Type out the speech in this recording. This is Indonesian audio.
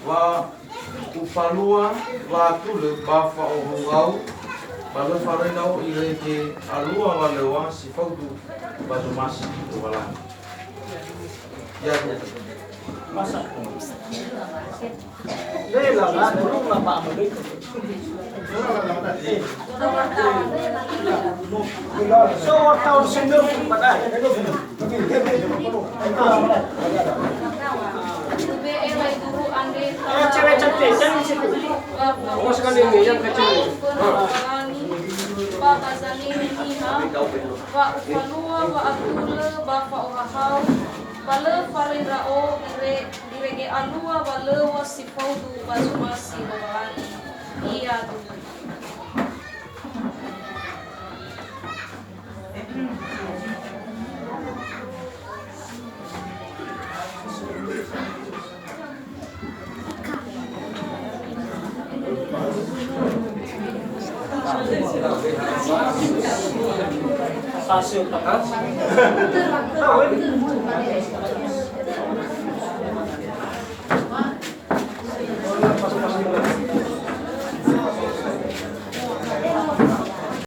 wa upalua wa tule ba fa o ngau ba le fa re nau I le ke alua wa le wa si fautu ba zo masi o wala ya Masa. Lela lah, dulu ngapa ambil So tahun sendiri pada. Cewek cantik kan di situ. Oh sekali ini yang kecil. Pak Azani Mihina, Pak Upalua, Pak Abdullah, Bapak Ohahau, Bale Farirao, Direge Alua, Bale Wasifaudu, Bazumasi, Bawani, Iya tuh. Pasir tak? Tahu ini?